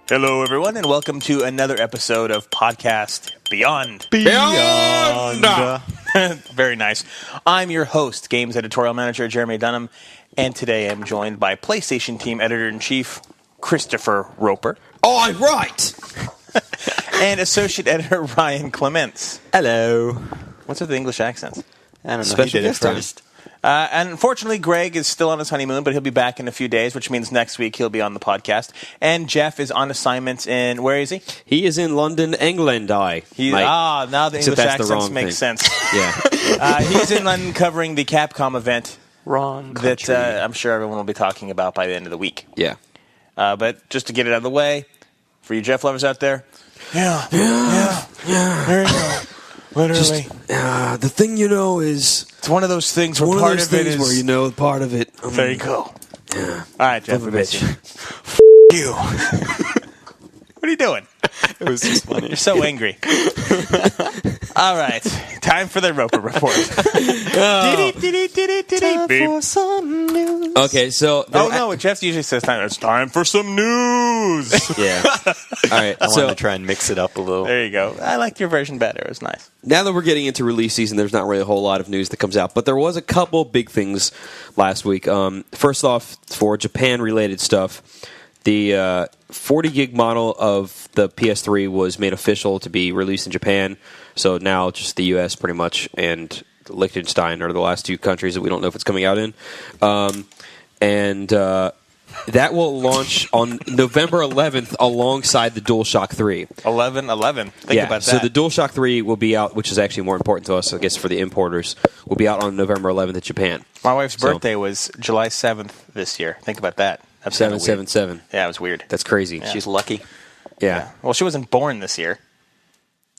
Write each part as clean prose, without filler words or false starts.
Hello, everyone, and welcome to another episode of Podcast Beyond. Very nice. I'm your host, Games Editorial Manager Jeremy Dunham, and today I'm joined by PlayStation Team Editor-in-Chief Christopher Roper. All right. And Associate Editor Ryan Clements. Hello. What's with the English accents? I don't know. Special He did it guest time. first. And unfortunately, Greg is still on his honeymoon, but he'll be back in a few days, which means next week he'll be on the podcast. And Jeff is on assignment in, where is he? He is in London, England. Now the Except English that's the accents wrong make thing. sense. Yeah. He's in London covering the Capcom event Wrong that country. I'm sure everyone will be talking about by the end of the week. Yeah. But just to get it out of the way, for you Jeff lovers out there, yeah. There you go. Literally. The thing it's one of those things where part of it is... where you know part of it. There you go. Yeah. All right, Jeff. Love a bitch. You. What are you doing? It was just funny. You're so angry. All right. Time for the Roper Report. For some news. Okay, so... No, Jeff usually says it's time for some news. Yeah. All right, I wanted so to try and mix it up a little. There you go. I liked your version better. It was nice. now that we're getting into release season, there's not really a whole lot of news that comes out, but there was a couple big things last week. First off, for Japan-related stuff, the 40 gig model of the PS3 was made official to be released in Japan. So now just the U.S. pretty much and Liechtenstein are the last two countries that we don't know if it's coming out in. That will launch on November 11th alongside the DualShock 3. 11/11. Think about that. So the DualShock 3 will be out, which is actually more important to us, I guess, for the importers, will be out on November 11th in Japan. My wife's birthday was July 7th this year. Think about that. That's kinda weird. 777. Yeah, it was weird. That's crazy. She's lucky. Yeah. Well, she wasn't born this year.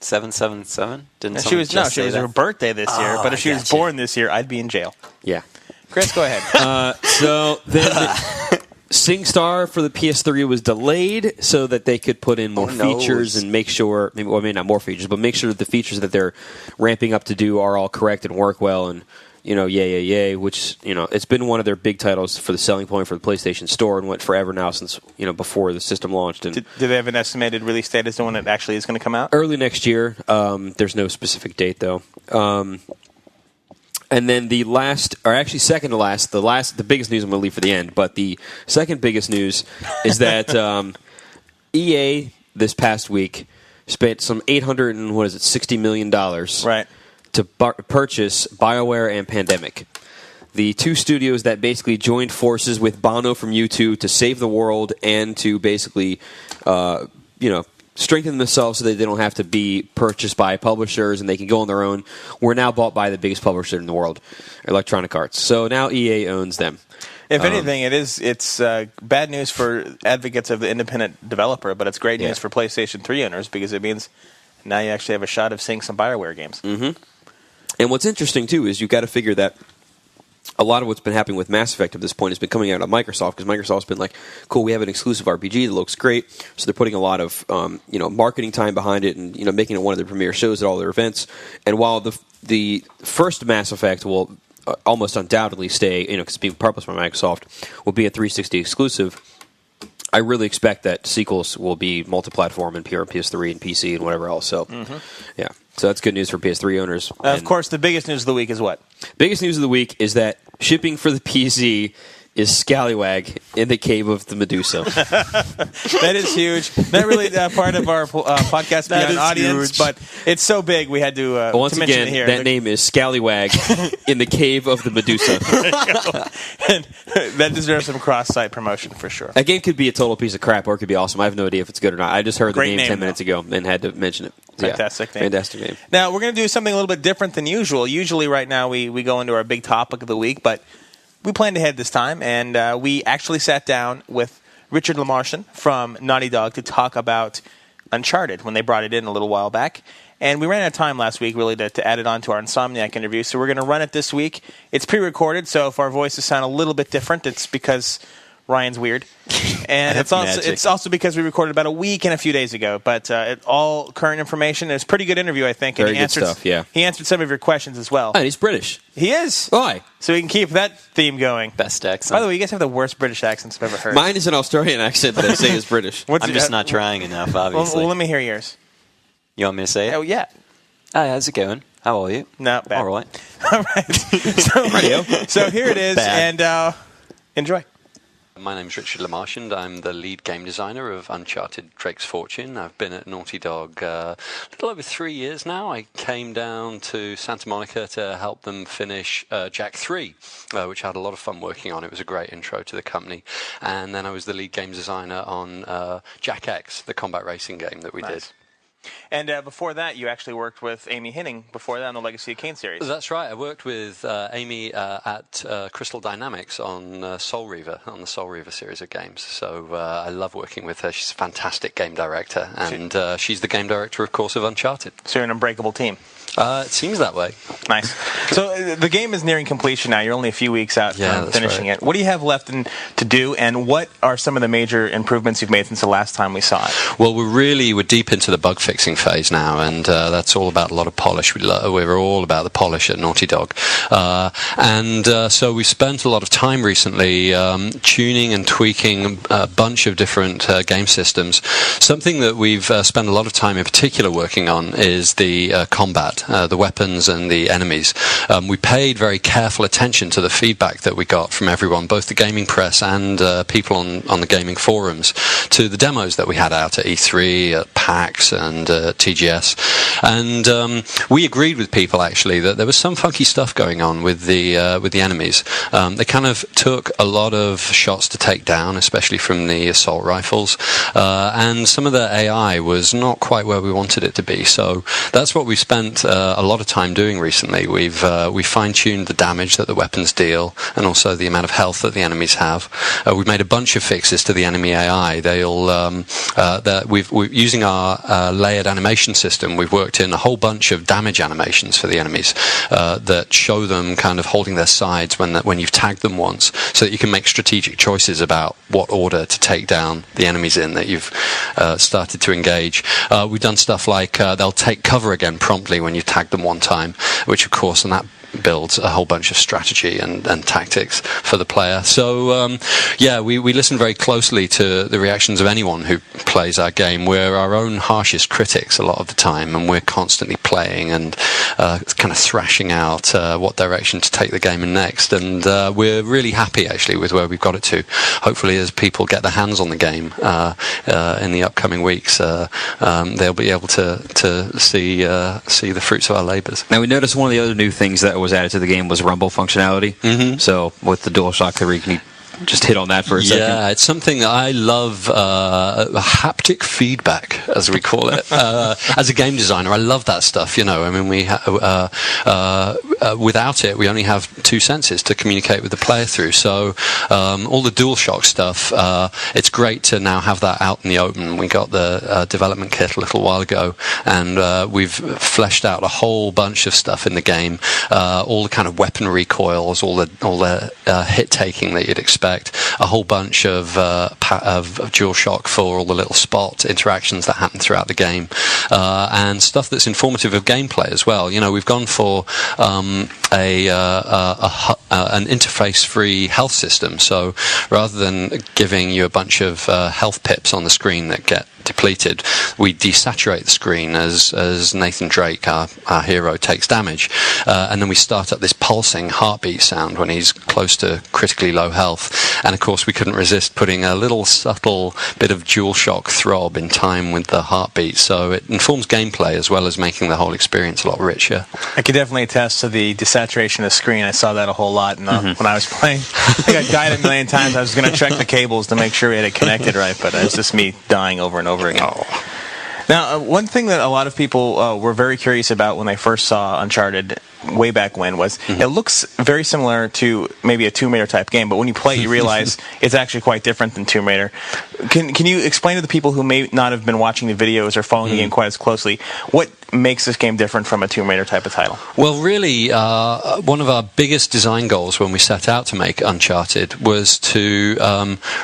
777? Didn't She was someone just say her that? birthday this year. But if I she was gotcha. born this year, I'd be in jail. Yeah. Chris, go ahead. So then SingStar for the PS3 was delayed so that they could put in more features and make sure, maybe not more features, but make sure that the features that they're ramping up to do are all correct and work well. And, yay, which, it's been one of their big titles for the selling point for the PlayStation Store and went forever now since, before the system launched. And Do they have an estimated release date as to when it actually is going to come out? early next year. There's no specific date, though. And then the second to last, the biggest news I'm going to leave for the end, but the second biggest news is that EA this past week spent some $60 million Right. to purchase BioWare and Pandemic, the two studios that basically joined forces with Bono from U2 to save the world and to basically, strengthen themselves so that they don't have to be purchased by publishers and they can go on their own. We're now bought by the biggest publisher in the world, Electronic Arts. So now EA owns them. If anything, it's bad news for advocates of the independent developer, but it's great news for PlayStation 3 owners because it means now you actually have a shot of seeing some BioWare games. Mm-hmm. And what's interesting, too, is you've got to figure that a lot of what's been happening with Mass Effect at this point has been coming out of Microsoft because Microsoft's been like, cool, we have an exclusive RPG that looks great. So they're putting a lot of marketing time behind it and making it one of their premier shows at all their events. And while the first Mass Effect will almost undoubtedly stay, because it's being published by Microsoft, will be a 360 exclusive, I really expect that sequels will be multi-platform and PS3 and PC and whatever else. So, yeah. So that's good news for PS3 owners. Of course, the biggest news of the week is what? Biggest news of the week is that shipping for the PC is Scallywag in the Cave of the Medusa. That is huge. Not really part of our podcast Beyond audience, but it's so big we had to Once to mention again, it here. that name is Scallywag in the Cave of the Medusa. And that deserves some cross-site promotion for sure. That game could be a total piece of crap or it could be awesome. I have no idea if it's good or not. I just heard Great the name name, 10 minutes ago and had to mention it. So, Fantastic name. Fantastic name. Now, we're going to do something a little bit different than usual. Usually right now we go into our big topic of the week, but we planned ahead this time, and we actually sat down with Richard Lamarson from Naughty Dog to talk about Uncharted when they brought it in a little while back. And we ran out of time last week, really, to add it on to our Insomniac interview, so we're going to run it this week. It's pre-recorded, so if our voices sound a little bit different, it's because Ryan's weird. And it's also because we recorded about a week and a few days ago. But all current information. It was a pretty good interview, I think. And Very good stuff, yeah. He answered some of your questions as well. And he's British. He is. Why? So we can keep that theme going. Best accent. By the way, you guys have the worst British accents I've ever heard. Mine is an Australian accent that I say is British. I'm just not trying enough, obviously. Well, let me hear yours. You want me to say it? Oh, yeah. Hi, how's it going? How are you? No, bad. All right. All right. So here it is, Bad. and enjoy. My name's Richard LaMarchand. I'm the lead game designer of Uncharted Drake's Fortune. I've been at Naughty Dog a little over 3 years now. I came down to Santa Monica to help them finish Jak 3, which I had a lot of fun working on. It was a great intro to the company. And then I was the lead game designer on Jak X, the combat racing game that we did. And before that, you actually worked with Amy Henning before that on the Legacy of Kain series. That's right. I worked with Amy at Crystal Dynamics on Soul Reaver, on the Soul Reaver series of games. So I love working with her. She's a fantastic game director. And she's the game director, of course, of Uncharted. So you're an unbreakable team. It seems that way. Nice. So the game is nearing completion now. You're only a few weeks out from finishing it. What do you have left to do, and what are some of the major improvements you've made since the last time we saw it? Well, we're deep into the bug fixing phase now, and that's all about a lot of polish. We're all about the polish at Naughty Dog. So we spent a lot of time recently tuning and tweaking a bunch of different game systems. Something that we've spent a lot of time in particular working on is the combat. The weapons and the enemies. We paid very careful attention to the feedback that we got from everyone, both the gaming press and people on the gaming forums, to the demos that we had out at E3, at PAX and TGS. And we agreed with people, actually, that there was some funky stuff going on with the enemies. They kind of took a lot of shots to take down, especially from the assault rifles, and some of the AI was not quite where we wanted it to be. So that's what we spent a lot of time doing recently. We fine-tuned the damage that the weapons deal, and also the amount of health that the enemies have. We've made a bunch of fixes to the enemy AI. We're using our layered animation system. We've worked in a whole bunch of damage animations for the enemies that show them kind of holding their sides when you've tagged them once, so that you can make strategic choices about what order to take down the enemies in that you've started to engage. We've done stuff like they'll take cover again promptly when you tag them one time, which of course, and that builds a whole bunch of strategy and tactics for the player. So we listen very closely to the reactions of anyone who plays our game. We're our own harshest critics a lot of the time, and we're constantly playing and kind of thrashing out what direction to take the game in next. And we're really happy actually with where we've got it to. Hopefully, as people get their hands on the game in the upcoming weeks, they'll be able to see the fruits of our labours. Now, we noticed one of the other new things that was added to the game was rumble functionality. Mm-hmm. So with the DualShock 3, can you just hit on that for a second? Yeah, it's something that I love, haptic feedback, as we call it. As a game designer, I love that stuff. I mean, without it, we only have two senses to communicate with the player through. So all the DualShock stuff, it's great to now have that out in the open. We got the development kit a little while ago, and we've fleshed out a whole bunch of stuff in the game. All the kind of weapon recoils, all the hit taking that you'd expect. A whole bunch of DualShock for all the little spot interactions that happen throughout the game, and stuff that's informative of gameplay as well. We've gone for an interface-free health system. So rather than giving you a bunch of health pips on the screen that get depleted, we desaturate the screen as Nathan Drake, our hero, takes damage, and then we start up this pulsing heartbeat sound when he's close to critically low health. And of course, we couldn't resist putting a little subtle bit of DualShock throb in time with the heartbeat, so it informs gameplay as well as making the whole experience a lot richer. I can definitely attest to the desaturation of the screen. I saw that a whole lot when I was playing. I think I died a million times. I was going to check the cables to make sure we had it connected right, but it's just me dying over and over again. Now, one thing that a lot of people were very curious about when they first saw Uncharted way back when was it looks very similar to maybe a Tomb Raider type game, but when you play it, you realize it's actually quite different than Tomb Raider. Can you explain to the people who may not have been watching the videos or following the game quite as closely what makes this game different from a Tomb Raider type of title? Well, really, one of our biggest design goals when we set out to make Uncharted was to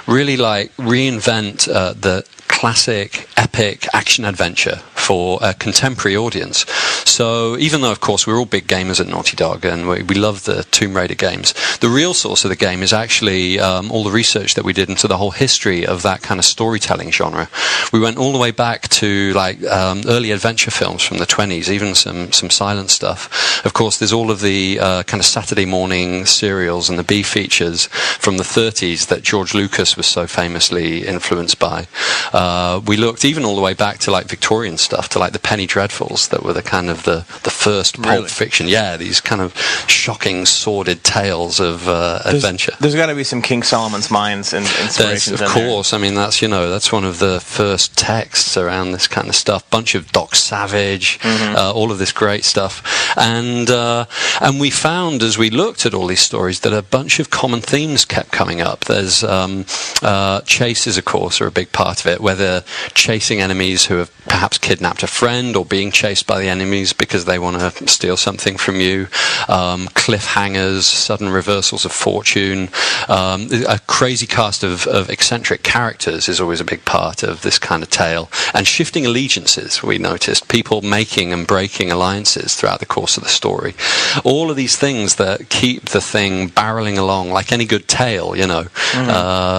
really reinvent the classic epic action adventure for a contemporary audience. So even though, of course, we're all big gamers at Naughty Dog and we love the Tomb Raider games, the real source of the game is actually all the research that we did into the whole history of that kind of storytelling genre. We went all the way back to early adventure films from the 20s, even some silent stuff. Of course, there's all of the kind of Saturday morning serials and the B features from the 30s that George Lucas was so famously influenced by. We looked even all the way back to Victorian stuff, to the Penny Dreadfuls that were the kind of the first pulp fiction. Yeah, these kind of shocking, sordid tales of adventure. There's got to be some King Solomon's Mines and inspirations. Of course, I mean that's one of the first texts around this kind of stuff. Bunch of Doc Savage, all of this great stuff, and we found as we looked at all these stories that a bunch of common themes kept coming up. There's chases, of course, are a big part of it, whether chasing enemies who have perhaps kidnapped a friend or being chased by the enemies because they want to steal something from you, cliffhangers, sudden reversals of fortune, a crazy cast of eccentric characters is always a big part of this kind of tale, and shifting allegiances. We noticed people making and breaking alliances throughout the course of the story. All of these things that keep the thing barreling along like any good tale, that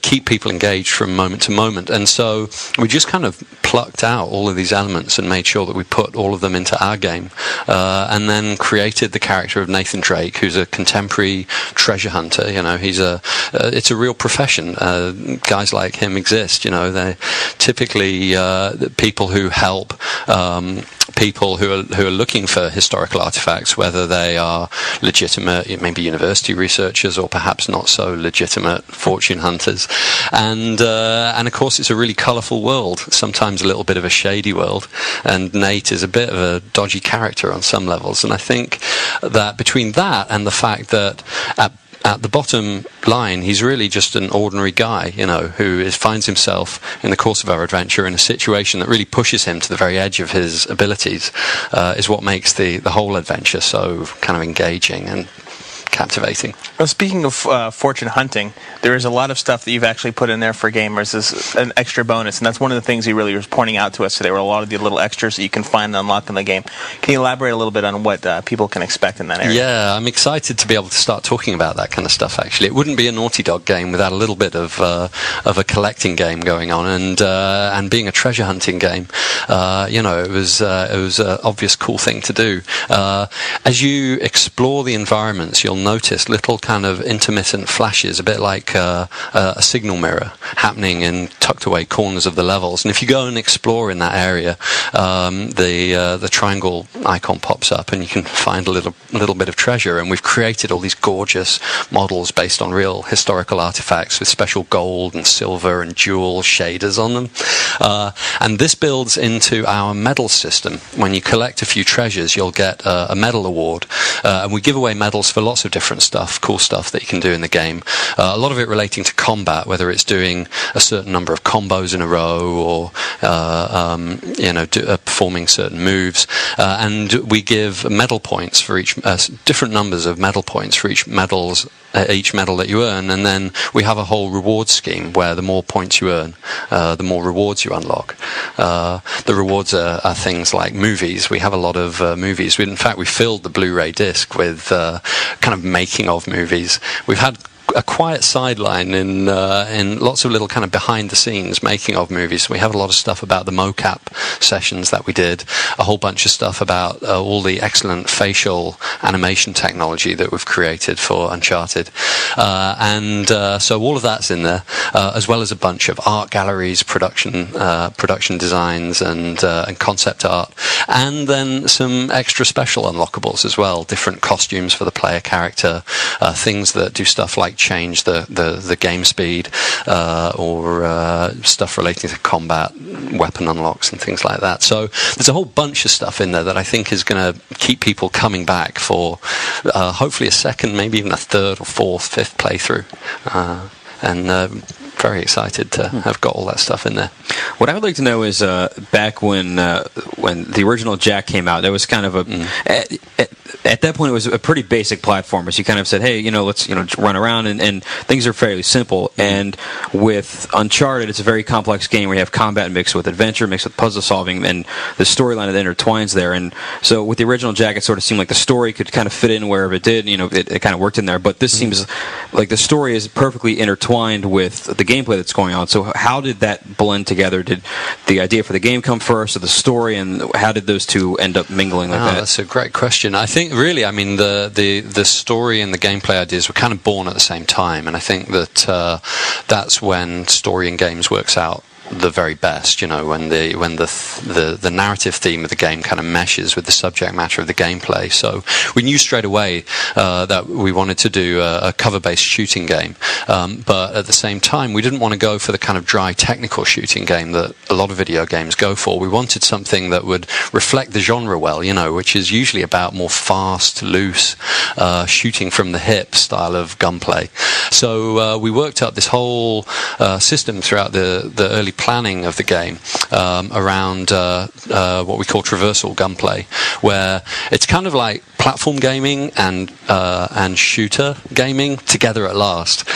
keep people engaged from moment to moment. And so we just kind of plucked out all of these elements and made sure that we put all of them into our game, and then created the character of Nathan Drake, who's a contemporary treasure hunter. It's a real profession. Guys like him exist. They're typically people who help people who are looking for historical artifacts, whether they are legitimate, maybe university researchers, or perhaps not so legitimate fortune hunters. And of course, it's a really colourful world, sometimes a little bit of a shady world, and Nate is a bit of a dodgy character on some levels. And I think that between that and the fact that at the bottom line, he's really just an ordinary guy, who finds himself in the course of our adventure in a situation that really pushes him to the very edge of his abilities, is what makes the whole adventure so kind of engaging and captivating. Well, speaking of fortune hunting, there is a lot of stuff that you've actually put in there for gamers as an extra bonus, and that's one of the things he really was pointing out to us today, were a lot of the little extras that you can find and unlock in the game. Can you elaborate a little bit on what people can expect in that area? Yeah, I'm excited to be able to start talking about that kind of stuff, actually. It wouldn't be a Naughty Dog game without a little bit of a collecting game going on, and being a treasure hunting game. It was an obvious cool thing to do. As you explore the environments, you'll notice little kind of intermittent flashes, a bit like a signal mirror happening in tucked away corners of the levels. And if you go and explore in that area, the triangle icon pops up and you can find a little bit of treasure. And we've created all these gorgeous models based on real historical artifacts with special gold and silver and jewel shaders on them. And this builds into our medal system. When you collect a few treasures, you'll get a medal award. And we give away medals for lots of different stuff, cool stuff that you can do in the game. A lot of it relating to combat, whether it's doing a certain number of combos in a row or performing certain moves. And we give medal points for each, different numbers of medal points for each medal that you earn, and then we have a whole reward scheme where the more points you earn, the more rewards you unlock. The rewards are things like movies. We have a lot of movies. In fact, we filled the Blu-ray disc with kind of making of movies. We've had a quiet sideline in lots of little kind of behind the scenes making of movies. We have a lot of stuff about the mocap sessions that we did, a whole bunch of stuff about all the excellent facial animation technology that we've created for Uncharted, and so all of that's in there, as well as a bunch of art galleries, production designs, and concept art, and then some extra special unlockables as well, different costumes for the player character, things that do stuff like change the game speed or stuff relating to combat, weapon unlocks and things like that. So there's a whole bunch of stuff in there that I think is going to keep people coming back for hopefully a second, maybe even a third or fourth, fifth playthrough. And very excited to have got all that stuff in there. What I would like to know is back when the original Jack came out, there was kind of at that point it was a pretty basic platformer. So you kind of said, hey, let's run around and things are fairly simple. And with Uncharted, it's a very complex game where you have combat mixed with adventure, mixed with puzzle solving, and the storyline that intertwines there. And so with the original Jack, it sort of seemed like the story could kind of fit in wherever it did. It kind of worked in there. But this seems like the story is perfectly intertwined with the gameplay that's going on. So how did that blend together? Did the idea for the game come first, or the story, and how did those two end up mingling like that? That's a great question. I think really, the story and the gameplay ideas were kind of born at the same time, and I think that that's when story in games works out the very best, when the narrative theme of the game kind of meshes with the subject matter of the gameplay. So we knew straight away that we wanted to do a cover-based shooting game, but at the same time we didn't want to go for the kind of dry technical shooting game that a lot of video games go for. We wanted something that would reflect the genre well, which is usually about more fast, loose, shooting from the hip style of gunplay. So we worked up this whole system throughout the early planning of the game around what we call traversal gunplay, where it's kind of like platform gaming and shooter gaming together at last.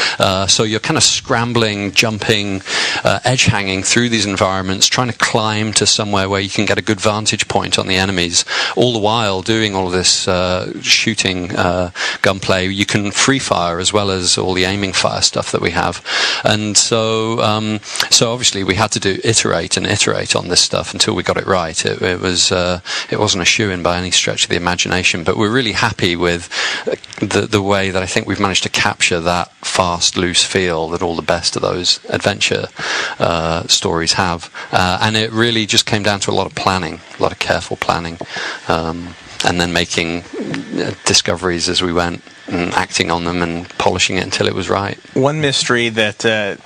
So you're kind of scrambling, jumping, edge hanging through these environments, trying to climb to somewhere where you can get a good vantage point on the enemies, all the while doing all of this shooting gunplay. You can free fire as well as all the aiming fire stuff that we have. And so obviously we had to iterate on this stuff until we got it right. It wasn't a shoo-in by any stretch of the imagination, but we're really happy with the way that I think we've managed to capture that fast, loose feel that all the best of those adventure stories have. And it really just came down to a lot of planning, a lot of careful planning, and then making discoveries as we went and acting on them and polishing it until it was right. One mystery that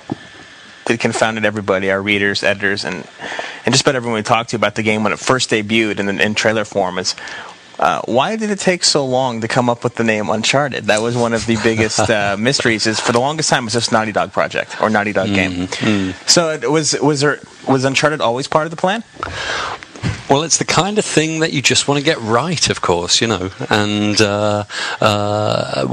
confounded everybody, our readers, editors, and just about everyone we talked to about the game when it first debuted in trailer form is why did it take so long to come up with the name Uncharted? That was one of the biggest mysteries. Is for the longest time it was just Naughty Dog project or Naughty Dog game. So was Uncharted always part of the plan? Well, it's the kind of thing that you just want to get right, of course, and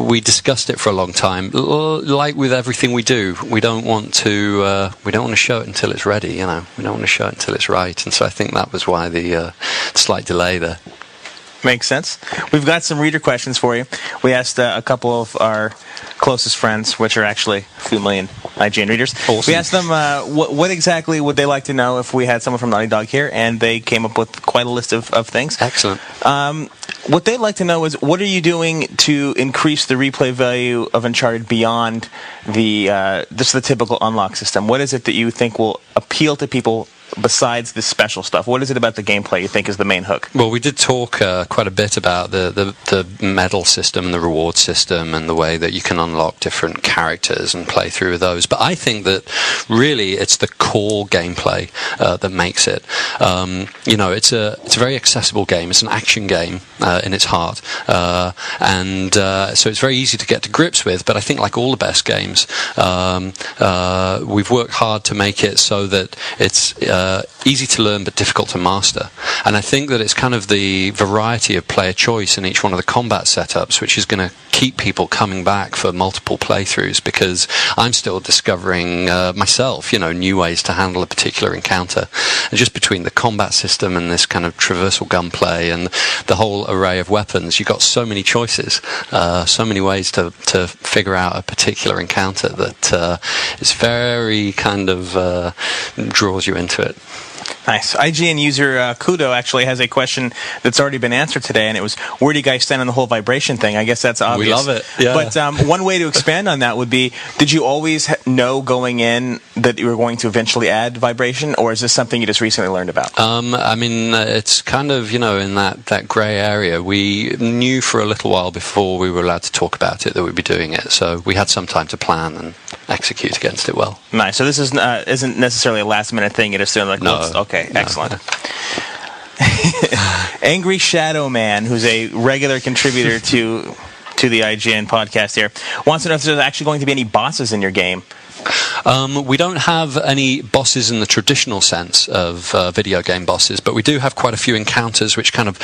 we discussed it for a long time. Like with everything we do, we don't want to show it until it's ready, we don't want to show it until it's right, and so I think that was why the slight delay there. Makes sense. We've got some reader questions for you. We asked a couple of our closest friends, which are actually a few million IGN readers. Awesome. We asked them what exactly would they like to know if we had someone from Naughty Dog here, and they came up with quite a list of things. Excellent. What they'd like to know is, what are you doing to increase the replay value of Uncharted beyond just the typical unlock system? What is it that you think will appeal to people besides this special stuff? What is it about the gameplay you think is the main hook? Well, we did talk quite a bit about the medal system and the reward system and the way that you can unlock different characters and play through those. But I think that really it's the core gameplay that makes it. It's a very accessible game. It's an action game in its heart. And so it's very easy to get to grips with. But I think like all the best games, we've worked hard to make it so that it's easy to learn but difficult to master. And I think that it's kind of the variety of player choice in each one of the combat setups which is going to keep people coming back for multiple playthroughs, because I'm still discovering myself, new ways to handle a particular encounter. And just between the combat system and this kind of traversal gunplay and the whole array of weapons, you've got so many choices, so many ways to figure out a particular encounter that is very kind of draws you into it. Nice. IGN user Kudo actually has a question that's already been answered today, and it was, where do you guys stand on the whole vibration thing? I guess that's obvious. We love it, yeah. But one way to expand on that would be, did you always know going in that you were going to eventually add vibration, or is this something you just recently learned about? I mean, it's kind of, in that grey area. We knew for a little while before we were allowed to talk about it that we'd be doing it, so we had some time to plan and execute against it well. Nice. So this isn't necessarily a last-minute thing. It is still like, no. Okay, excellent. Angry Shadow Man, who's a regular contributor to the IGN podcast here, wants to know if there's actually going to be any bosses in your game. We don't have any bosses in the traditional sense of video game bosses, but we do have quite a few encounters which kind of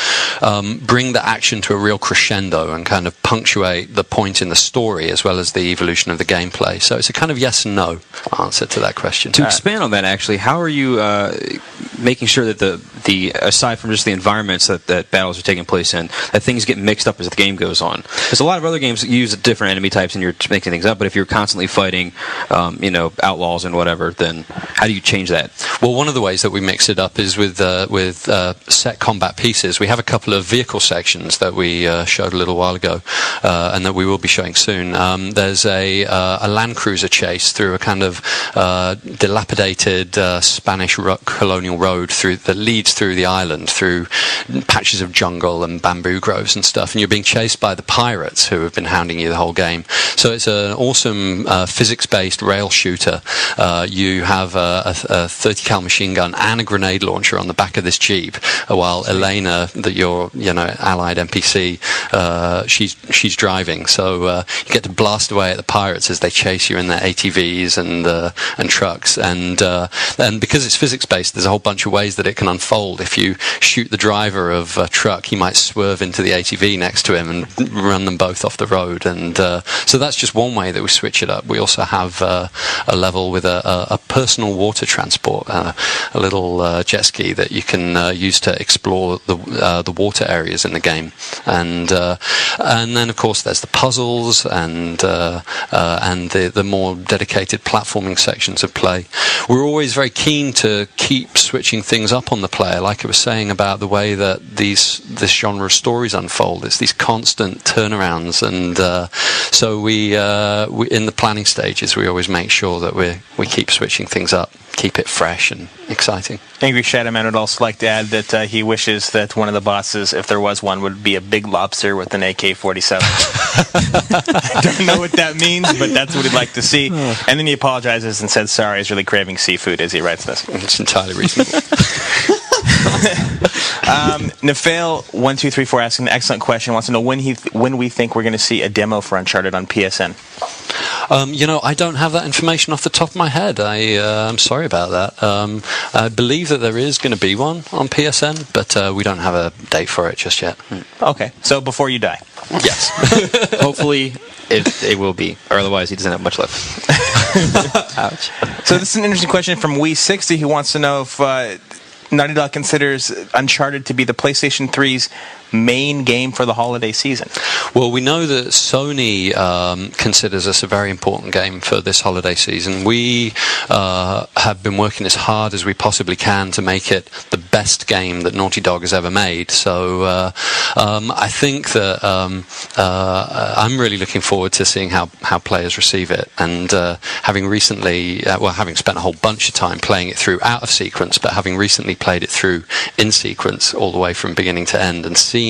bring the action to a real crescendo and kind of punctuate the point in the story as well as the evolution of the gameplay. So it's a kind of yes and no answer to that question. To expand on that, actually, how are you making sure that the aside from just the environments that battles are taking place in, that things get mixed up as the game goes on? Because a lot of other games use different enemy types and you're mixing things up, but if you're constantly fighting outlaws and whatever, then how do you change that? Well, one of the ways that we mix it up is with set combat pieces. We have a couple of vehicle sections that we showed a little while ago, and that we will be showing soon. There's a Land Cruiser chase through a kind of dilapidated Spanish colonial road that leads through the island, through patches of jungle and bamboo groves and stuff, and you're being chased by the pirates who have been hounding you the whole game. So it's an awesome physics-based rail shooter. You have a 30 cal machine gun and a grenade launcher on the back of this jeep, while Elena, your allied NPC, she's driving. So you get to blast away at the pirates as they chase you in their ATVs and trucks. And because it's physics based, there's a whole bunch of ways that it can unfold. If you shoot the driver of a truck, he might swerve into the ATV next to him and run them both off the road. And so that's just one way that we switch it up. We also have a level with a personal water transport, a little jet ski that you can use to explore the water areas in the game, and then of course there's the puzzles and the more dedicated platforming sections of play. We're always very keen to keep switching things up on the player, like I was saying about the way that this genre of stories unfold. It's these constant turnarounds, and so we in the planning stages we always make sure that we keep switching things up, keep it fresh and exciting. Angry Shadow Man would also like to add that he wishes that one of the bosses, if there was one, would be a big lobster with an AK-47. I don't know what that means, but that's what he'd like to see. And then he apologizes and says sorry, he's really craving seafood as he writes this. It's entirely reasonable. Nafail1234 asking an excellent question, wants to know when we think we're going to see a demo for Uncharted on PSN. I don't have that information off the top of my head. I'm sorry about that. I believe that there is going to be one on PSN, but we don't have a date for it just yet. Okay, so before you die. Yes. Hopefully it will be, or otherwise he doesn't have much left. Ouch. So this is an interesting question from Wee60, who wants to know if Naughty Dog considers Uncharted to be the PlayStation 3's main game for the holiday season. Well, we know that Sony considers us a very important game for this holiday season. We have been working as hard as we possibly can to make it the best game that Naughty Dog has ever made. So I think that I'm really looking forward to seeing how players receive it. And having recently, having spent a whole bunch of time playing it through out of sequence, but having recently played it through in sequence all the way from beginning to end, and seeing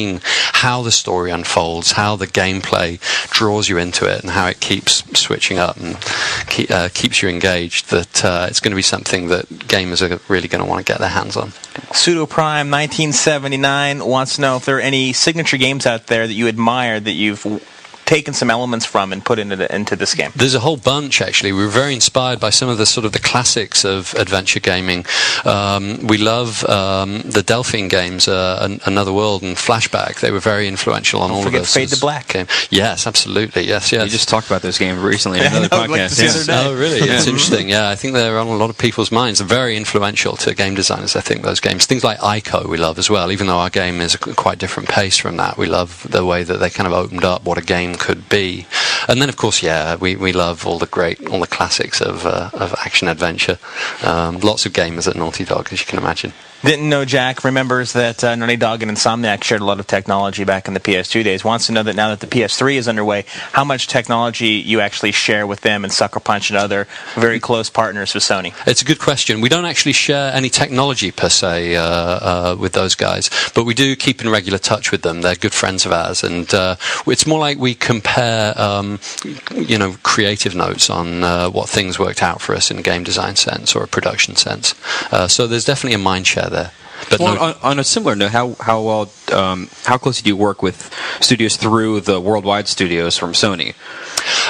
how the story unfolds, how the gameplay draws you into it, and how it keeps switching up and keeps you engaged, that it's going to be something that gamers are really going to want to get their hands on. Pseudo Prime 1979 wants to know if there are any signature games out there that you admire that you've taken some elements from and put into this game. There's a whole bunch, actually. We were very inspired by some of the sort of the classics of adventure gaming. We love the Delphine games, Another World and Flashback. They were very influential on all of us. Fade to Black. Game. Yes, absolutely. Yes. You just talked about those games recently in another podcast. Yes. Oh, really? It's interesting. Yeah, I think they're on a lot of people's minds. They're very influential to game designers, I think, those games. Things like Ico we love as well, even though our game is a quite different pace from that. We love the way that they kind of opened up what a game could be. And then, of course, we love all the classics of action adventure. Lots of gamers at Naughty Dog, as you can imagine. Didn't know Jack remembers that Naughty Dog and Insomniac shared a lot of technology back in the PS2 days. Wants to know that now that the PS3 is underway, how much technology you actually share with them and Sucker Punch and other very close partners with Sony. It's a good question. We don't actually share any technology per se with those guys, but we do keep in regular touch with them. They're good friends of ours, and it's more like we compare, creative notes on what things worked out for us in a game design sense or a production sense. So there's definitely a mind share there. But on a similar note, how closely do you work with studios through the worldwide studios from Sony?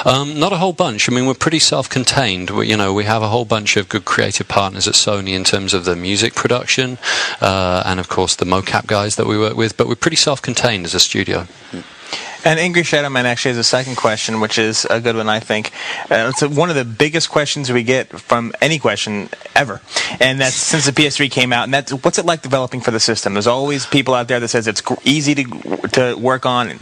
Not a whole bunch. I mean, we're pretty self-contained. We have a whole bunch of good creative partners at Sony in terms of the music production, and of course the mocap guys that we work with. But we're pretty self-contained as a studio. And Angry Shadowman actually has a second question, which is a good one, I think. It's one of the biggest questions we get from any question ever. And that's since the PS3 came out. And that's, what's it like developing for the system? There's always people out there that says it's easy to work on,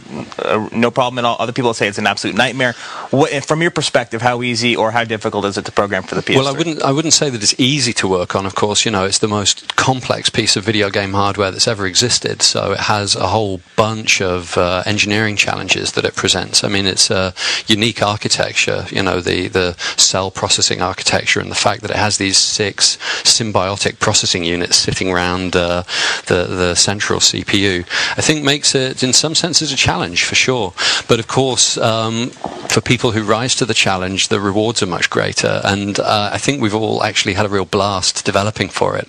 no problem at all. Other people say it's an absolute nightmare. From your perspective, how easy or how difficult is it to program for the PS3? Well, I wouldn't say that it's easy to work on, of course. It's the most complex piece of video game hardware that's ever existed. So it has a whole bunch of engineering challenges that it presents. I mean, it's a unique architecture, the cell processing architecture, and the fact that it has these 6 symbiotic processing units sitting around the central CPU, I think makes it, in some senses, a challenge for sure. But of course, for people who rise to the challenge, the rewards are much greater, and I think we've all actually had a real blast developing for it.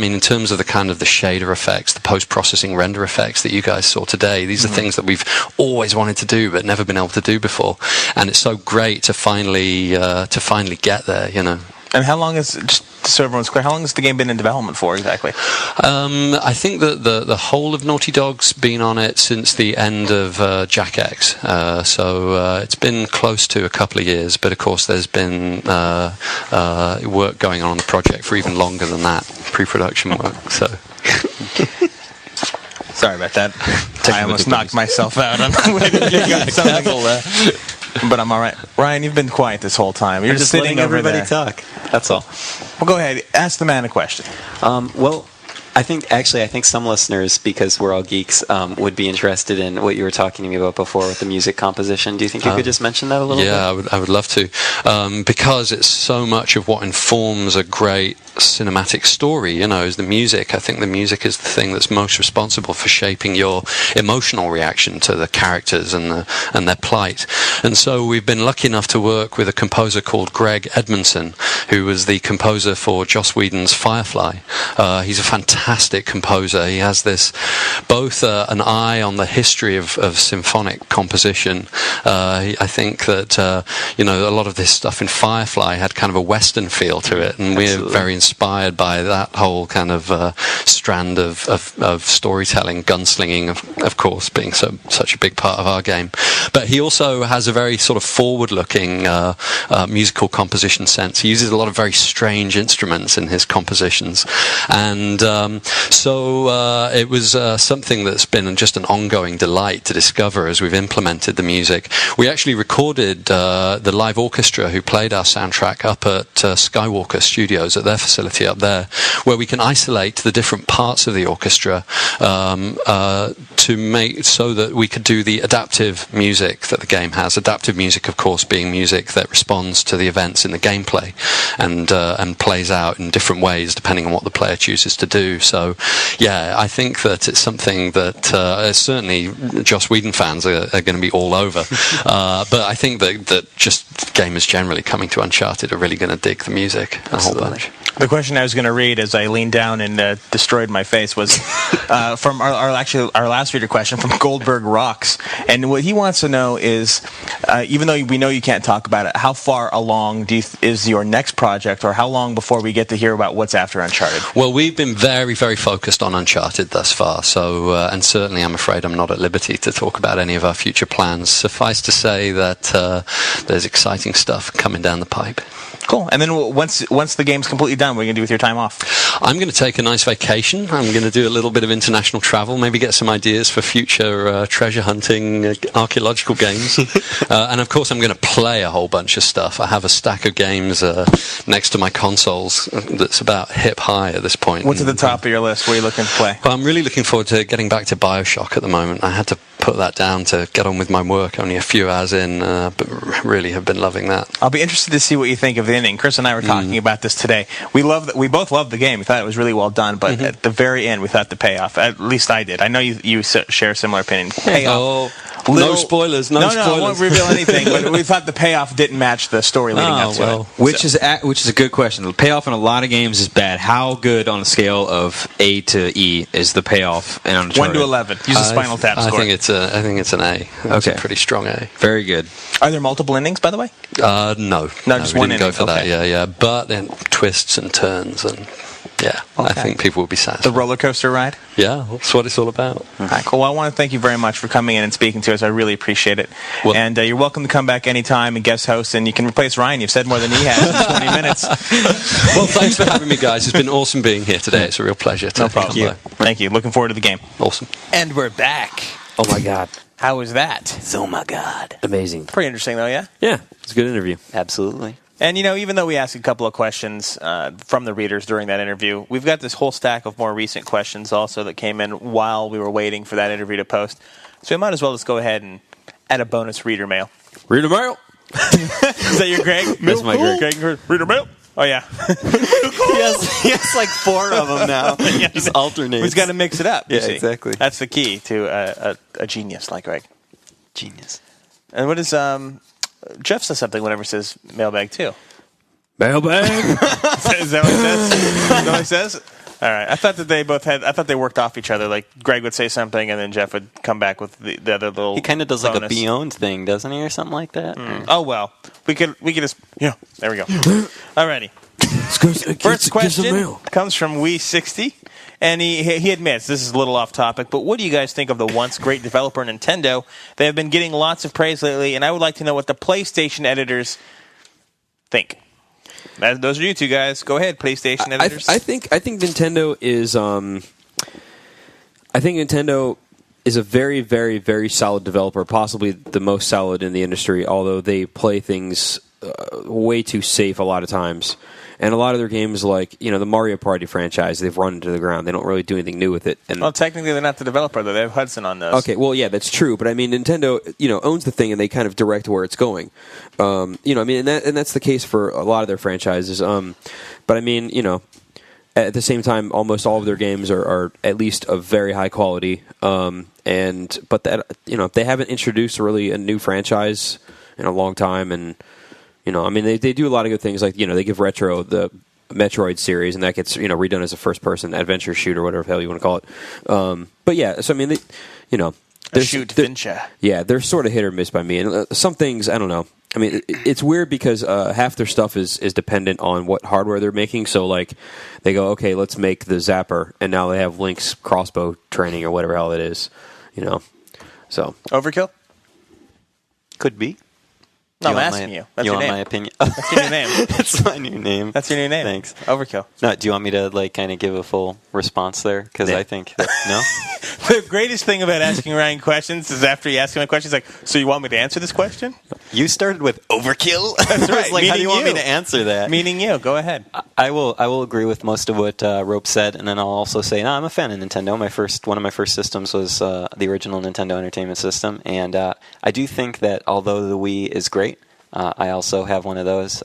In terms of the kind of the shader effects, the post-processing render effects that you guys saw today, these are things that we've always wanted to do but never been able to do before, and it's so great to finally get there. And how long is, just so everyone's clear, how long has the game been in development for exactly? I think that the whole of Naughty Dog's been on it since the end of Jack X, so it's been close to a couple of years, but of course there's been work going on the project for even longer than that, pre-production work. So sorry about that. I almost knocked myself out on the way to something. But I'm all right. Ryan, you've been quiet this whole time. You're just sitting letting over everybody there. talk. That's all. Well, go ahead. Ask the man a question. Well, I think some listeners, because we're all geeks, would be interested in what you were talking to me about before with the music composition. Do you think you could just mention that a little bit? Yeah, I would love to. Because it's so much of what informs a great cinematic story, is the music. I think the music is the thing that's most responsible for shaping your emotional reaction to the characters and their plight. And so we've been lucky enough to work with a composer called Greg Edmondson, who was the composer for Joss Whedon's Firefly. He's a fantastic composer. He has this both an eye on the history of symphonic composition. I think that a lot of this stuff in Firefly had kind of a Western feel to it, and we're very inspired by that whole kind of strand of storytelling, gunslinging, of course, being such a big part of our game. But he also has a very sort of forward-looking musical composition sense. He uses a lot of very strange instruments in his compositions, and so it was something that's been just an ongoing delight to discover as we've implemented the music. We actually recorded the live orchestra who played our soundtrack up at Skywalker Studios at their facility up there, where we can isolate the different parts of the orchestra to make so that we could do the adaptive music that the game has. Adaptive music, of course, being music that responds to the events in the gameplay and plays out in different ways depending on what the player chooses to do. So, yeah, I think that it's something that certainly Joss Whedon fans are going to be all over. But I think that just gamers generally coming to Uncharted are really going to dig the music a whole bunch. The question I was going to read as I leaned down and destroyed my face was from our last reader question from Goldberg Rocks. And what he wants to know is, even though we know you can't talk about it, how far along is your next project, or how long before we get to hear about what's after Uncharted? Well, we've been very, very focused on Uncharted thus far, so and certainly I'm afraid I'm not at liberty to talk about any of our future plans. Suffice to say that there's exciting stuff coming down the pipe. Cool. And then once the game's completely done, what are you going to do with your time off? I'm going to take a nice vacation. I'm going to do a little bit of international travel, maybe get some ideas for future treasure hunting, archaeological games. And of course, I'm going to play a whole bunch of stuff. I have a stack of games next to my consoles that's about hip high at this point. What's at the top of your list? What are you looking to play? Well, I'm really looking forward to getting back to BioShock at the moment. I had to put that down to get on with my work, only a few hours in, but really have been loving that. I'll be interested to see what you think of the ending. Chris and I were talking about this today. We both loved the game. We thought it was really well done, but at the very end, we thought the payoff, at least I did. I know you share a similar opinion. Payoff. No spoilers. No, spoilers. I won't reveal anything, but we thought the payoff didn't match the story leading up to it. Which is a good question. The payoff in a lot of games is bad. How good on a scale of A to E is the payoff? And on 1 to 11. Use a Spinal Tap score. I think it's an A. It's a pretty strong A. Very good. Are there multiple endings, by the way? No, just we one didn't go ending. for that. Yeah. But then twists and turns and. Yeah, I think people will be satisfied. The roller coaster ride? Yeah, that's what it's all about. All right, cool. Well, I want to thank you very much for coming in and speaking to us. I really appreciate it. Well, and you're welcome to come back anytime and guest host, and you can replace Ryan. You've said more than he has in 20 minutes. Well, thanks for having me, guys. It's been awesome being here today. It's a real pleasure to come by. Thank you. Looking forward to the game. Awesome. And we're back. Oh, my God. How was that? Oh my God. Amazing. Pretty interesting, though, yeah? Yeah, it's a good interview. Absolutely. And, even though we asked a couple of questions from the readers during that interview, we've got this whole stack of more recent questions also that came in while we were waiting for that interview to post. So we might as well just go ahead and add a bonus reader mail. Reader mail. Is that your Greg? That's my Greg. Reader mail. Oh, yeah. He has like 4 of them now. Just alternates. He's got to mix it up. Yeah, exactly. That's the key to a genius like Greg. Genius. And what is... Jeff says something whenever he says mailbag, too. Mailbag? Is that what he says? Is that what he says? All right. I thought that they worked off each other. Like, Greg would say something, and then Jeff would come back with the other little He kind of does bonus. like a be-owned thing, doesn't he, or something like that? Oh, well. We could just... there we go. All righty. First question comes from Wii60, and he admits, this is a little off topic, but what do you guys think of the once great developer Nintendo? They have been getting lots of praise lately, and I would like to know what the PlayStation editors think. Those are you two guys. Go ahead, PlayStation editors. I think Nintendo is a very, very, very solid developer, possibly the most solid in the industry, although they play things way too safe a lot of times. And a lot of their games, like the Mario Party franchise, they've run into the ground. They don't really do anything new with it. And well, technically, they're not the developer, though. They have Hudson on those. Okay, well, yeah, that's true. But I mean, Nintendo, owns the thing, and they kind of direct where it's going. And that's the case for a lot of their franchises. But I mean, at the same time, almost all of their games are at least of very high quality. But they haven't introduced really a new franchise in a long time, and. They do a lot of good things, like, they give Retro the Metroid series, and that gets, redone as a first-person adventure shoot or whatever the hell you want to call it. But, yeah, so, I mean, they're sort of hit or miss by me. And some things, I don't know. I mean, it's weird because half their stuff is dependent on what hardware they're making. So, like, they go, okay, let's make the Zapper, and now they have Link's crossbow training or whatever hell it is, So. Overkill? Could be. No, I'm asking you. That's your name. My opinion? That's your new name. That's my new name. That's your new name. Thanks. Overkill. No, do you want me to kind of give a full response there? Because I think that, no. The greatest thing about asking Ryan questions is after you ask him a question, he's like, "So you want me to answer this question?" You started with overkill. That's right. Like, how do you want me to answer that? Meaning you. Go ahead. I will agree with most of what Rope said, and then I'll also say, I'm a fan of Nintendo. One of my first systems was the original Nintendo Entertainment System, and I do think that although the Wii is great. I also have one of those.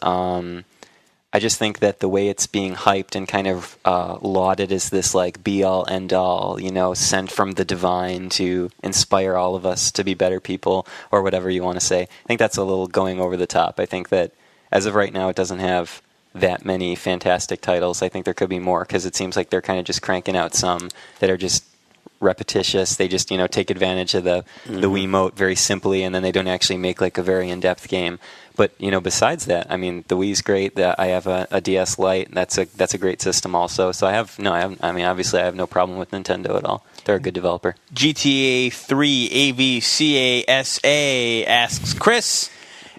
I just think that the way it's being hyped and kind of lauded as this like be-all, end-all, sent from the divine to inspire all of us to be better people, or whatever you want to say. I think that's a little going over the top. I think that as of right now, it doesn't have that many fantastic titles. I think there could be more, because it seems like they're kind of just cranking out some that are just repetitious. They just take advantage of the Wiimote very simply, and then they don't actually make like a very in-depth game. But besides that, I mean, the Wii's great. I have a DS Lite. That's a great system also. So obviously I have no problem with Nintendo at all. They're a good developer. GTA 3 AVCASA asks, Chris,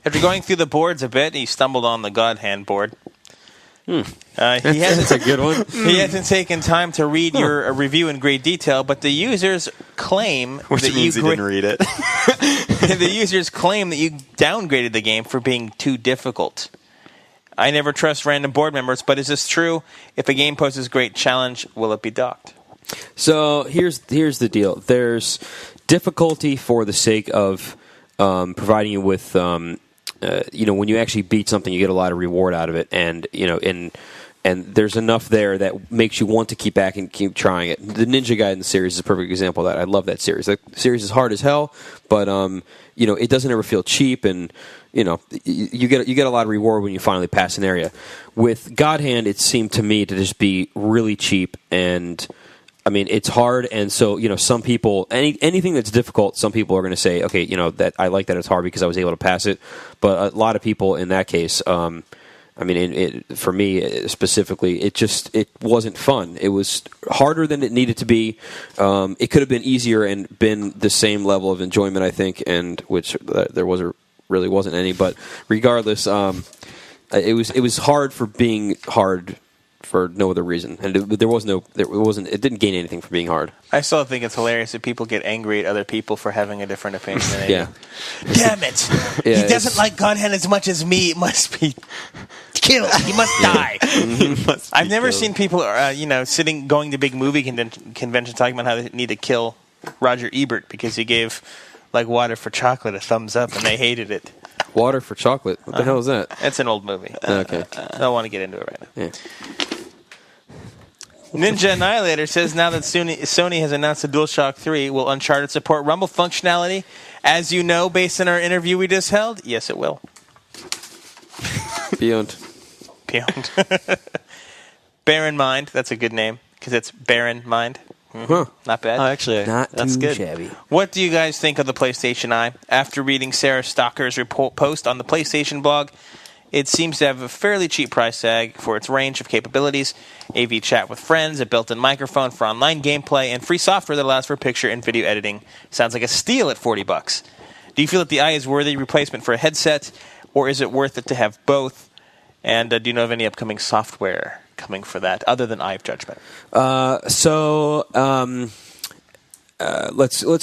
After going through the boards a bit, he stumbled on the God Hand board. That's a good one. He hasn't taken time to read your review in great detail, but the users claim Which that means you he didn't read it. the users claim that you downgraded the game for being too difficult. I never trust random board members, but is this true? If a game poses great challenge, will it be docked? So here's the deal. There's difficulty for the sake of providing you with, when you actually beat something, you get a lot of reward out of it, and and there's enough there that makes you want to keep back and keep trying it. The Ninja Gaiden series is a perfect example of that. I love that series. The series is hard as hell, but it doesn't ever feel cheap, and you get a lot of reward when you finally pass an area. With God Hand, it seemed to me to just be really cheap, and I mean it's hard, and so some people anything that's difficult, some people are going to say, okay, that I like that it's hard because I was able to pass it, but a lot of people in that case. For me specifically, it wasn't fun. It was harder than it needed to be. It could have been easier and been the same level of enjoyment, I think, and which there really wasn't any. But regardless, it was hard for being hard for no other reason, and it didn't gain anything from being hard. I still think it's hilarious that people get angry at other people for having a different opinion than they do. Yeah. Damn it! He doesn't like God Hand as much as me. It must be killed. He must die. I've never seen people, going to big movie conventions talking about how they need to kill Roger Ebert because he gave Water for Chocolate a thumbs up and they hated it. Water for Chocolate? What the hell is that? It's an old movie. Okay. I don't want to get into it right now. Yeah. Ninja Annihilator says now that Sony has announced the DualShock 3, will Uncharted support Rumble functionality? As you know, based on our interview we just held, yes, it will. Beyond. Bear in Mind, that's a good name, because it's Bear in Mind. Huh. Not bad. Oh, actually, Not that's too good. shabby. What do you guys think of the PlayStation Eye? After reading Sarah Stocker's post on the PlayStation blog, it seems to have a fairly cheap price tag for its range of capabilities. AV chat with friends, a built-in microphone for online gameplay, and free software that allows for picture and video editing. Sounds like a steal at $40. Do you feel that the Eye is worthy replacement for a headset, or is it worth it to have both? And do you know of any upcoming software coming for that, other than Eye of Judgment? Let's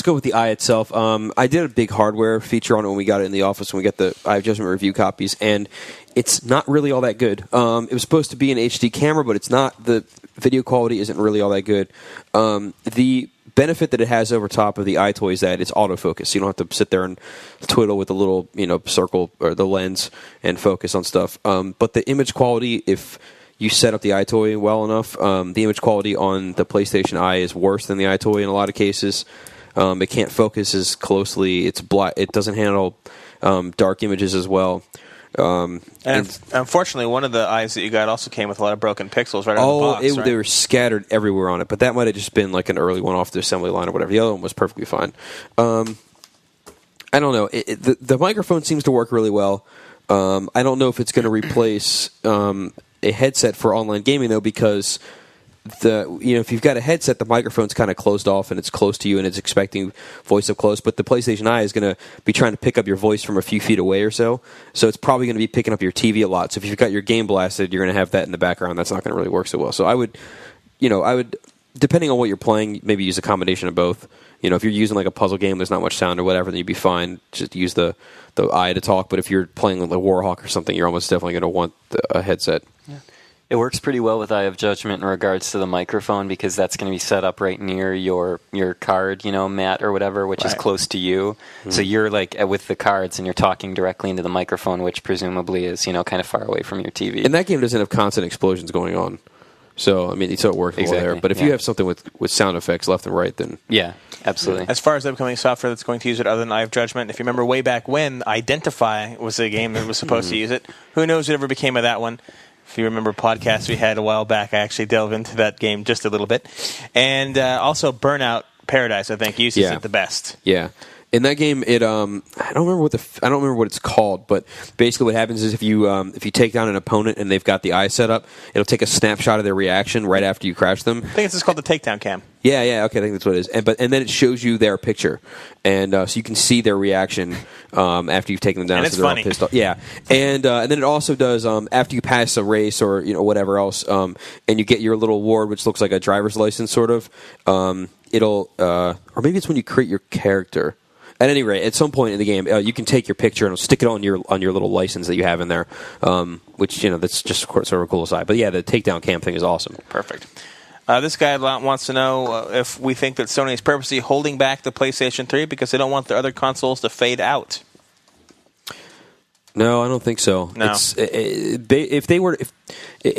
go with the Eye itself. I did a big hardware feature on it when we got it in the office, when we got the Eye of Judgment review copies, and it's not really all that good. It was supposed to be an HD camera, but it's not. The video quality isn't really all that good. The benefit that it has over top of the Eye toy is that it's autofocus. You don't have to sit there and twiddle with the little circle or the lens and focus on stuff. But the image quality, if you set up the Eye toy well enough, the image quality on the PlayStation Eye is worse than the Eye toy in a lot of cases. It can't focus as closely. It's black. It doesn't handle dark images as well. And unfortunately, one of the Eyes that you got also came with a lot of broken pixels right out of the box. They were scattered everywhere on it, but that might have just been like an early one off the assembly line or whatever. The other one was perfectly fine. I don't know. The microphone seems to work really well. I don't know if it's going to replace a headset for online gaming, though, because if you've got a headset, the microphone's kind of closed off and it's close to you and it's expecting voice up close, but the PlayStation Eye is going to be trying to pick up your voice from a few feet away or so it's probably going to be picking up your TV a lot. So if you've got your game blasted, you're going to have that in the background. That's not going to really work so well. So I would depending on what you're playing, maybe use a combination of both. If you're using like a puzzle game, there's not much sound or whatever, then you'd be fine. Just use the Eye to talk. But if you're playing like Warhawk or something, you're almost definitely going to want a headset. Yeah. It works pretty well with Eye of Judgment in regards to the microphone, because that's going to be set up right near your card, mat or whatever, which is close to you. Mm-hmm. So you're like with the cards and you're talking directly into the microphone, which presumably is kind of far away from your TV. And that game doesn't have constant explosions going on. So, so it works well there. But if you have something with sound effects left and right, then... Yeah, absolutely. As far as upcoming software that's going to use it other than Eye of Judgment, if you remember way back when, Identify was a game that was supposed to use it. Who knows what ever became of that one? If you remember podcasts we had a while back, I actually delved into that game just a little bit. And also Burnout Paradise, I think, uses it the best. Yeah. In that game, I don't remember what it's called, but basically what happens is if you take down an opponent and they've got the eye set up, it'll take a snapshot of their reaction right after you crash them. I think it's just called the takedown cam. Yeah, okay, I think that's what it is. And then it shows you their picture, and so you can see their reaction after you've taken them down. And it's so they're funny. all pissed off. Yeah, and then it also does after you pass a race or whatever else, and you get your little award, which looks like a driver's license, sort of. It'll or maybe it's when you create your character. At any rate, at some point in the game, you can take your picture and it'll stick it on your little license that you have in there, which that's just sort of a cool aside. But yeah, the takedown cam thing is awesome. Perfect. This guy wants to know if we think that Sony is purposely holding back the PlayStation 3 because they don't want the other consoles to fade out. No, I don't think so. No. If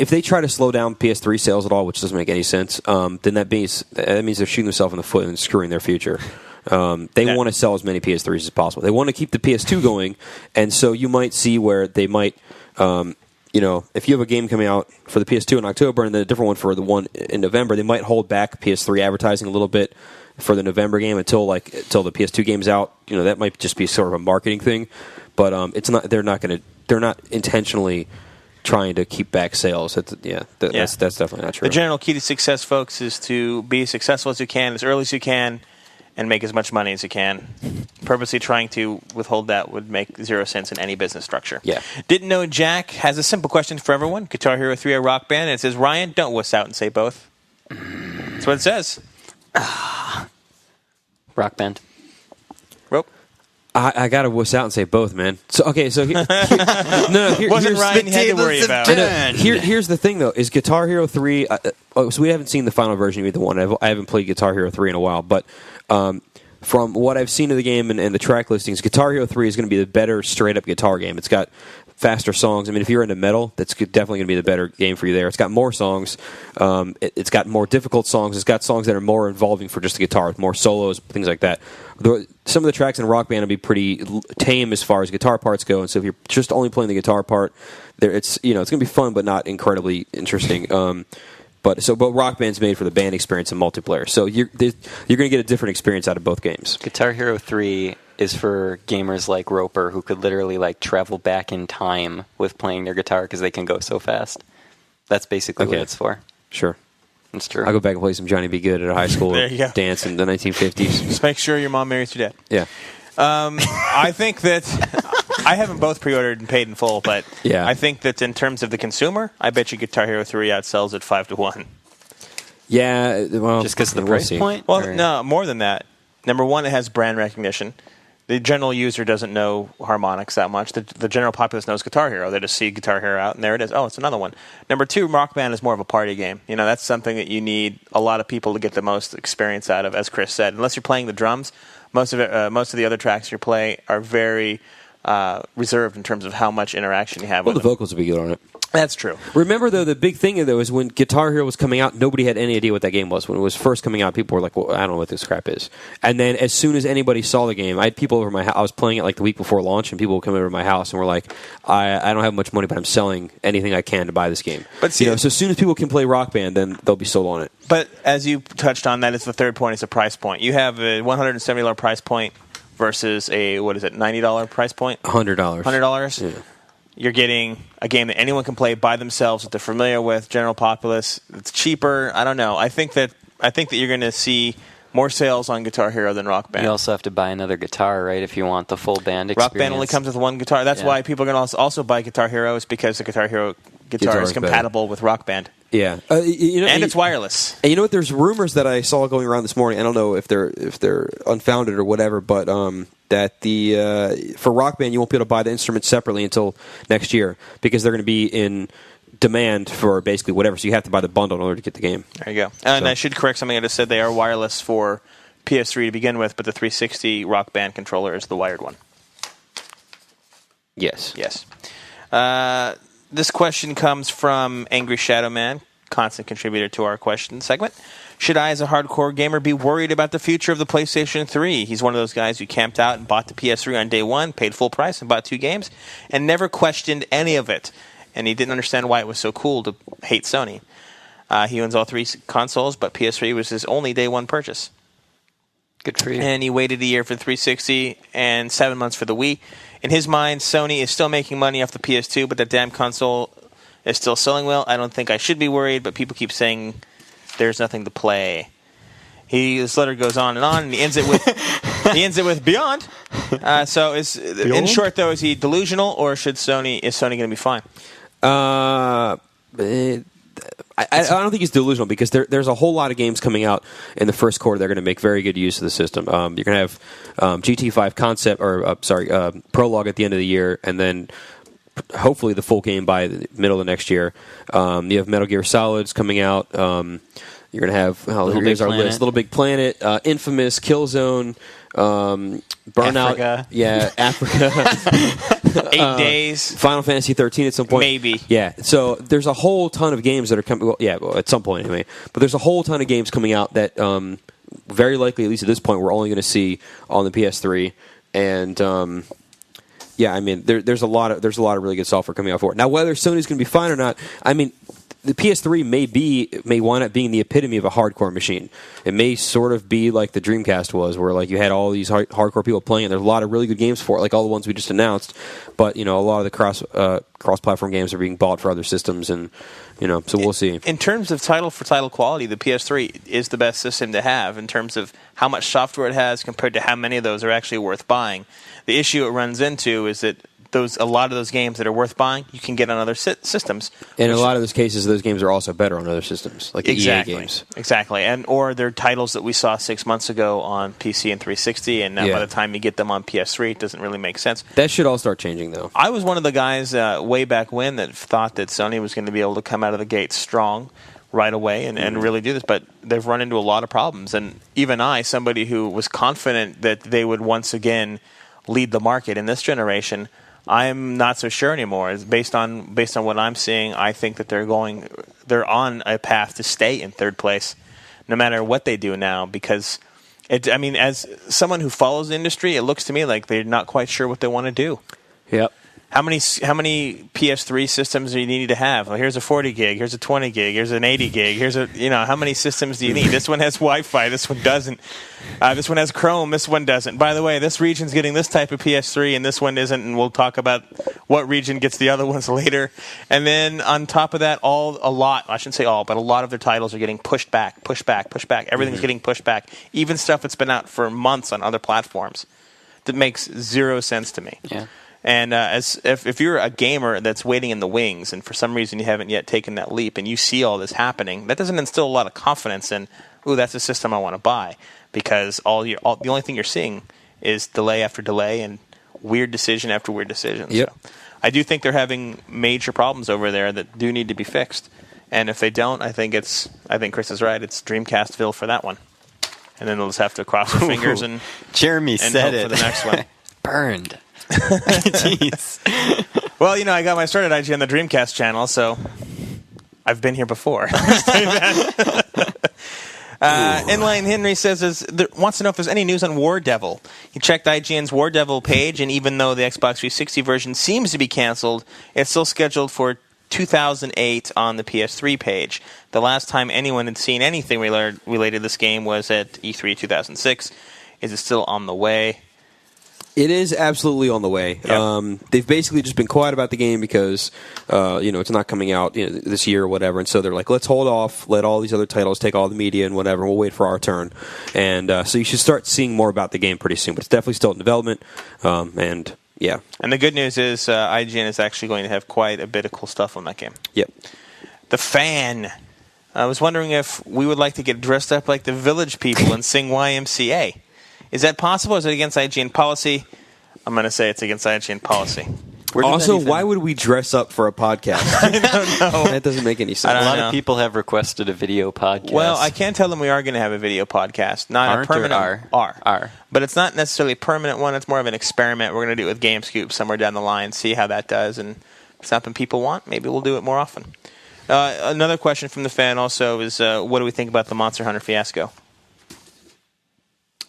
they try to slow down PS3 sales at all, which doesn't make any sense, then that means they're shooting themselves in the foot and screwing their future. They want to sell as many PS3s as possible. They want to keep the PS2 going, and so you might see where they might, if you have a game coming out for the PS2 in October and then a different one for the one in November, they might hold back PS3 advertising a little bit for the November game until the PS2 game's out. That might just be sort of a marketing thing, but it's not. They're not intentionally trying to keep back sales. That's definitely not true. The general key to success, folks, is to be as successful as you can, as early as you can, and make as much money as you can. Purposely trying to withhold that would make zero sense in any business structure. Yeah. Didn't know Jack has a simple question for everyone. Guitar Hero 3 or Rock Band? And it says, Ryan, don't wuss out and say both. That's what it says. Rock Band. Rope. I gotta wuss out and say both, man. So here's Wasn't Ryan you had to worry about. Here's the thing, though, is Guitar Hero 3... so we haven't seen the final version of either one. I haven't played Guitar Hero 3 in a while, but from what I've seen of the game and the track listings, Guitar Hero 3 is going to be the better straight-up guitar game. It's got faster songs. I mean, if you're into metal, that's definitely going to be the better game for you there. It's got more songs. It's got more difficult songs. It's got songs that are more involving for just the guitar, with more solos, things like that. Some of the tracks in Rock Band will be pretty tame as far as guitar parts go, and so if you're just only playing the guitar part, it's going to be fun but not incredibly interesting. But Rock Band's made for the band experience and multiplayer, so you're going to get a different experience out of both games. Guitar Hero 3 is for gamers like Roper who could literally travel back in time with playing their guitar because they can go so fast. That's basically what it's for. Sure. It's true. I'll go back and play some Johnny B. Good at a high school dance in the 1950s. Just make sure your mom marries your dad. Yeah. I think that I haven't both pre-ordered and paid in full, but I think that in terms of the consumer, I bet you Guitar Hero 3 outsells at 5-1. Yeah, well, just because of the price point? Well, no, more than that. Number one, it has brand recognition. The general user doesn't know harmonics that much. The general populace knows Guitar Hero. They just see Guitar Hero out, and there it is. Oh, it's another one. Number two, Rock Band is more of a party game. That's something that you need a lot of people to get the most experience out of, as Chris said. Unless you're playing the drums, most of the other tracks you play are very reserved in terms of how much interaction you have with the vocals would be good on it. That's true. Remember, though, the big thing, though, is when Guitar Hero was coming out, nobody had any idea what that game was. When it was first coming out, people were like, well, I don't know what this crap is. And then as soon as anybody saw the game, I had people over my house. I was playing it the week before launch, and people would come over to my house and were like, I don't have much money, but I'm selling anything I can to buy this game. But so as soon as people can play Rock Band, then they'll be sold on it. But as you touched on, that is the third point, is the price point. You have a $170 price point versus a, $90 price point? $100. $100? Yeah. You're getting a game that anyone can play by themselves, that they're familiar with, general populace. It's cheaper. I don't know. I think that you're going to see more sales on Guitar Hero than Rock Band. You also have to buy another guitar, right, if you want the full band experience. Rock Band only comes with one guitar. That's why people are going to also buy Guitar Hero, is because the Guitar Hero guitar is compatible with Rock Band. Yeah, and it's wireless. And you know what? There's rumors that I saw going around this morning. I don't know if they're unfounded or whatever, but that for Rock Band you won't be able to buy the instruments separately until next year because they're going to be in demand for basically whatever. So you have to buy the bundle in order to get the game. There you go. And I should correct something I just said. They are wireless for PS3 to begin with, but the 360 Rock Band controller is the wired one. Yes. Yes. This question comes from Angry Shadow Man, constant contributor to our question segment. Should I, as a hardcore gamer, be worried about the future of the PlayStation 3? He's one of those guys who camped out and bought the PS3 on day one, paid full price, and bought 2 games, and never questioned any of it. And he didn't understand why it was so cool to hate Sony. He owns all 3 consoles, but PS3 was his only day one purchase. Good for you. And he waited a year for the 360 and 7 months for the Wii. In his mind, Sony is still making money off the PS2, but that damn console is still selling well. I don't think I should be worried, but people keep saying there's nothing to play. His letter goes on, and he ends it with Beyond. So in short, though, is he delusional, or is Sony going to be fine? I don't think he's delusional because there's a whole lot of games coming out in the first quarter. They're going to make very good use of the system. You're going to have GT5 concept prologue at the end of the year, and then hopefully the full game by the middle of next year. You have Metal Gear Solids coming out. You're going to have Little Big Planet, Infamous, Killzone, Burnout, Africa. 8 days, Final Fantasy 13 at some point, maybe. Yeah, so there's a whole ton of games that are coming. Well, at some point anyway. But there's a whole ton of games coming out that very likely, at least at this point, we're only going to see on the PS3. And I mean, there's a lot of really good software coming out for it. Now, whether Sony's going to be fine or not, I mean, the PS3 may wind up being the epitome of a hardcore machine. It may sort of be like the Dreamcast was, where like you had all these hardcore people playing it. There's a lot of really good games for it, like all the ones we just announced. But a lot of the cross-platform games are being bought for other systems, and so we'll see. In terms of title-for-title quality, the PS3 is the best system to have in terms of how much software it has compared to how many of those are actually worth buying. The issue it runs into is that a lot of those games that are worth buying, you can get on other systems. And in a lot of those cases, those games are also better on other systems, like the EA games. Exactly. Or they're titles that we saw 6 months ago on PC and 360, and now by the time you get them on PS3, it doesn't really make sense. That should all start changing, though. I was one of the guys way back when that thought that Sony was going to be able to come out of the gate strong right away and really do this, but they've run into a lot of problems. And even I, somebody who was confident that they would once again lead the market in this generation, I'm not so sure anymore. Based on what I'm seeing, I think that they're on a path to stay in third place, no matter what they do now. Because as someone who follows the industry, it looks to me like they're not quite sure what they want to do. Yep. How many PS3 systems do you need to have? Well, here's a 40 gig, here's a 20 gig, here's an 80 gig, how many systems do you need? This one has Wi-Fi, this one doesn't. This one has Chrome, this one doesn't. By the way, this region's getting this type of PS3 and this one isn't, and we'll talk about what region gets the other ones later. And then on top of that, a lot of their titles are getting pushed back. Everything's getting pushed back. Even stuff that's been out for months on other platforms. That makes zero sense to me. Yeah. And if you're a gamer that's waiting in the wings, and for some reason you haven't yet taken that leap, and you see all this happening, that doesn't instill a lot of confidence in, that's a system I want to buy, because the only thing you're seeing is delay after delay and weird decision after weird decision. Yep. So I do think they're having major problems over there that do need to be fixed, and if they don't, I think Chris is right. It's Dreamcastville for that one, and then they'll just have to cross their fingers and Jeremy said hope for the next one. Burned. Jeez. Well, I got my start at IG on the Dreamcast channel, so I've been here before. Inline Henry wants to know if there's any news on War Devil. He checked IGN's War Devil page, and even though the Xbox 360 version seems to be canceled, it's still scheduled for 2008 on the PS3 page. The last time anyone had seen anything related to this game was at E3 2006. Is it still on the way? It is absolutely on the way. Yep. They've basically just been quiet about the game because, it's not coming out this year or whatever. And so they're like, let's hold off, let all these other titles take all the media and whatever, and we'll wait for our turn. And so you should start seeing more about the game pretty soon. But it's definitely still in development. And the good news is IGN is actually going to have quite a bit of cool stuff on that game. Yep. The Fan. I was wondering if we would like to get dressed up like the Village People and sing YMCA. Is that possible? Is it against IGN policy? I'm going to say it's against IGN policy. Also, why would we dress up for a podcast? I don't know. That doesn't make any sense. A lot of people have requested a video podcast. Well, I can tell them we are going to have a video podcast. Not a permanent R. But it's not necessarily a permanent one. It's more of an experiment. We're going to do it with GameScoop somewhere down the line, see how that does. And if it's something people want, maybe we'll do it more often. Another question from the fan also is, what do we think about the Monster Hunter fiasco?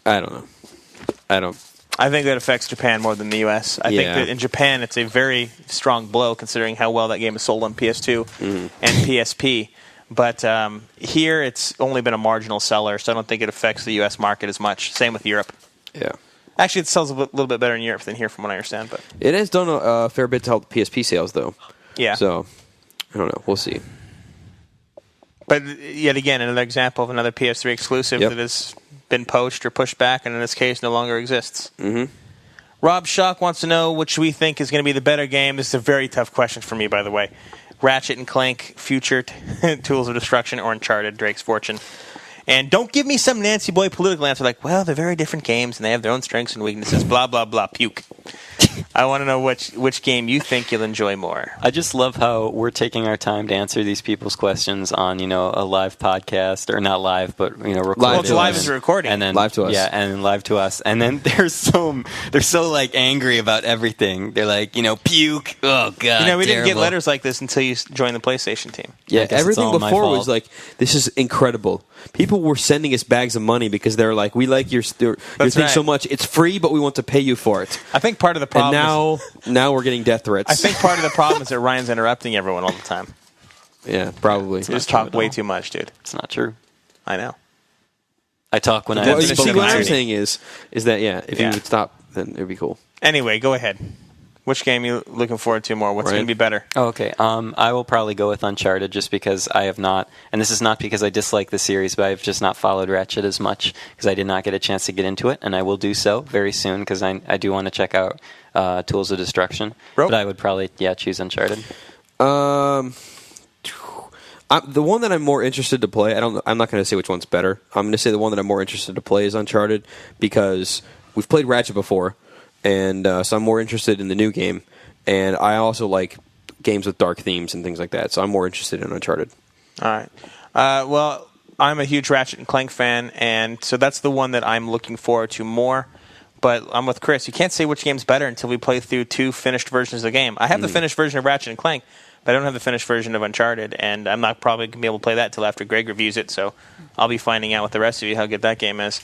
I don't know. I think that affects Japan more than the U.S. I think that in Japan it's a very strong blow considering how well that game is sold on PS2 and PSP. But here, it's only been a marginal seller, so I don't think it affects the U.S. market as much. Same with Europe. Yeah. Actually, it sells a little bit better in Europe than here, from what I understand. But It has done a fair bit to help PSP sales, though. yeah. So, I don't know. We'll see. But yet again, another example of another PS3 exclusive Yep. that has been poached or pushed back, and in this case, no longer exists. Mm-hmm. Rob Shock wants to know which we think is going to be the better game. This is a very tough question for me, by the way. Ratchet and Clank, Future, Tools of Destruction, or Uncharted, Drake's Fortune. And don't give me some Nancy Boy political answer like, well, they're very different games, and they have their own strengths and weaknesses, blah, blah, blah, puke. I want to know which game you think you'll enjoy more. I just love how we're taking our time to answer these people's questions on, a live podcast, or not live, but recorded. Well, it's live as a recording. And then Live to us. Yeah, and live to us. And then they're so like angry about everything. They're like, puke. Oh god. We didn't get terrible. letters like this until you joined the PlayStation team. Yeah, I guess it's everything all my before fault. was like, this is incredible. People were sending us bags of money because they're like, we like your thing right. so much. It's free, but we want to pay you for it. I think part of the And problem now we're getting death threats. I think part of the problem is that Ryan's interrupting everyone all the time. Yeah, probably. You just true talk at way all. too much, dude. It's not true. I know. I talk when I Well, have you That's see, spoken what I'm irony. saying is that, if Yeah. you would stop, then it would be cool. Anyway, go ahead. Which game are you looking forward to more? What's Ryan? going to be better? Oh, okay. I will probably go with Uncharted just because I have not, and this is not because I dislike the series, but I've just not followed Ratchet as much because I did not get a chance to get into it, and I will do so very soon because I do want to check out Tools of Destruction. Rope? But I would probably, choose Uncharted. The one that I'm more interested to play, I'm not going to say which one's better. I'm going to say the one that I'm more interested to play is Uncharted because we've played Ratchet before, and so I'm more interested in the new game. And I also like games with dark themes and things like that, so I'm more interested in Uncharted. All right. Well, I'm a huge Ratchet and Clank fan, and so that's the one that I'm looking forward to more. But I'm with Chris. You can't say which game's better until we play through two finished versions of the game. I have the finished version of Ratchet and Clank, but I don't have the finished version of Uncharted, and I'm not probably going to be able to play that until after Greg reviews it, so I'll be finding out with the rest of you how good that game is.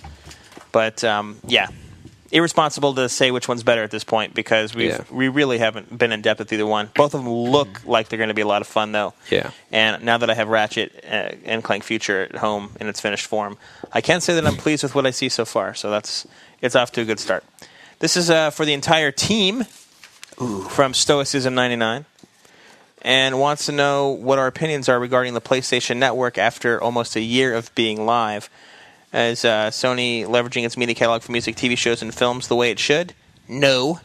But, yeah, irresponsible to say which one's better at this point because we really haven't been in depth with either one. Both of them look like they're going to be a lot of fun, though. Yeah. And now that I have Ratchet and Clank Future at home in its finished form, I can say that I'm pleased with what I see so far, so it's off to a good start. This is for the entire team from Stoicism99. And wants to know what our opinions are regarding the PlayStation Network after almost a year of being live. Is Sony leveraging its media catalog for music, TV shows, and films the way it should? No.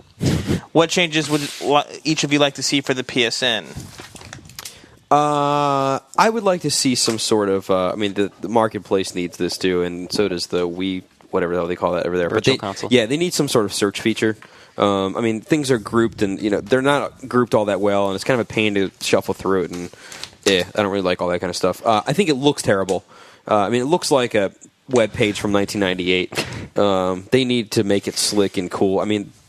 What changes would each of you like to see for the PSN? I would like to see some sort of. The marketplace needs this too, and so does the Wii, whatever the hell they call that over there. Virtual console. Yeah, they need some sort of search feature. Things are grouped, and they're not grouped all that well, and it's kind of a pain to shuffle through it. And I don't really like all that kind of stuff. I think it looks terrible. It looks like a web page from 1998. They need to make it slick and cool.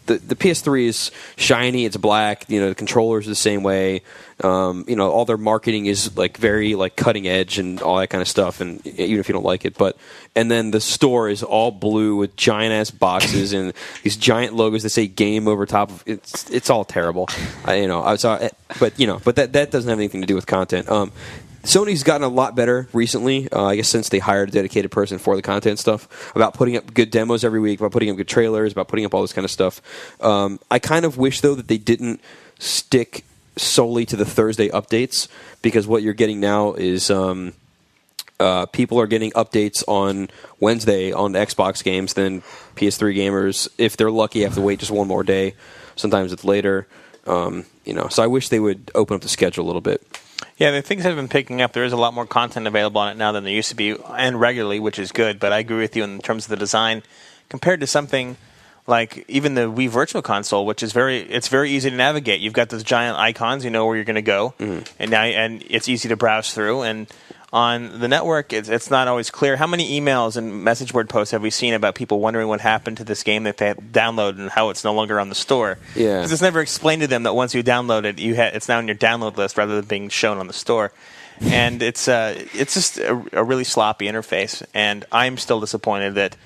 The PS3 is shiny, it's black, the controllers are the same way. All their marketing is very cutting edge and all that kind of stuff, and even if you don't like it, and then the store is all blue with giant ass boxes and these giant logos that say game over top of it's all terrible. But that doesn't have anything to do with content. Sony's gotten a lot better recently, I guess since they hired a dedicated person for the content stuff, about putting up good demos every week, about putting up good trailers, about putting up all this kind of stuff. I kind of wish, though, that they didn't stick solely to the Thursday updates, because what you're getting now is people are getting updates on Wednesday on the Xbox games, then PS3 gamers, if they're lucky, have to wait just one more day. Sometimes it's later. So I wish they would open up the schedule a little bit. Yeah, the things have been picking up. There is a lot more content available on it now than there used to be, and regularly, which is good. But I agree with you in terms of the design, compared to something like even the Wii Virtual Console, which is very easy to navigate. You've got those giant icons, you know where you're going to go, and it's easy to browse through. And on the network, it's not always clear. How many emails and message board posts have we seen about people wondering what happened to this game that they had downloaded and how it's no longer on the store? Yeah, because it's never explained to them that once you download it, it's now on your download list rather than being shown on the store. And it's just a really sloppy interface. And I'm still disappointed that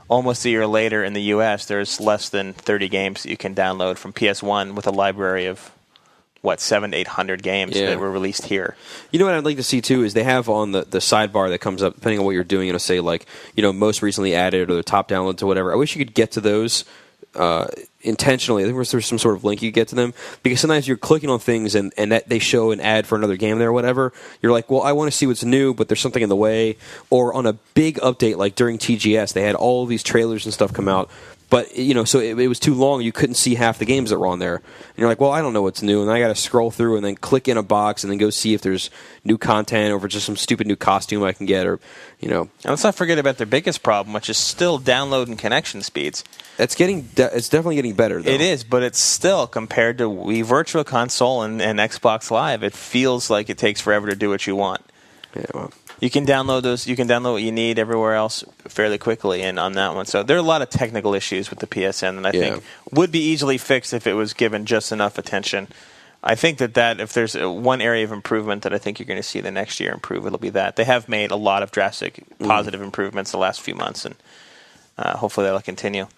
almost a year later in the U.S., there's less than 30 games that you can download from PS1 with a library of 700 to 800 games that were released here. You know what I'd like to see too is they have on the sidebar that comes up depending on what you're doing. It'll say like most recently added or the top downloads or whatever. I wish you could get to those intentionally. I think there's some sort of link you get to them because sometimes you're clicking on things and that they show an ad for another game there or whatever. You're like, well, I want to see what's new, but there's something in the way. Or on a big update like during TGS, they had all of these trailers and stuff come out. But, so it was too long. You couldn't see half the games that were on there. And you're like, well, I don't know what's new. And I got to scroll through and then click in a box and then go see if there's new content or if it's just some stupid new costume I can get or, And let's not forget about their biggest problem, which is still download and connection speeds. It's definitely getting better, though. It is, but it's still, compared to Wii Virtual Console and Xbox Live, it feels like it takes forever to do what you want. Yeah, well. You can download those. You can download what you need everywhere else fairly quickly, and on that one. So there are a lot of technical issues with the PSN that I think would be easily fixed if it was given just enough attention. I think that if there's one area of improvement that I think you're going to see the next year improve, it'll be that. They have made a lot of drastic positive improvements the last few months, and hopefully that'll continue.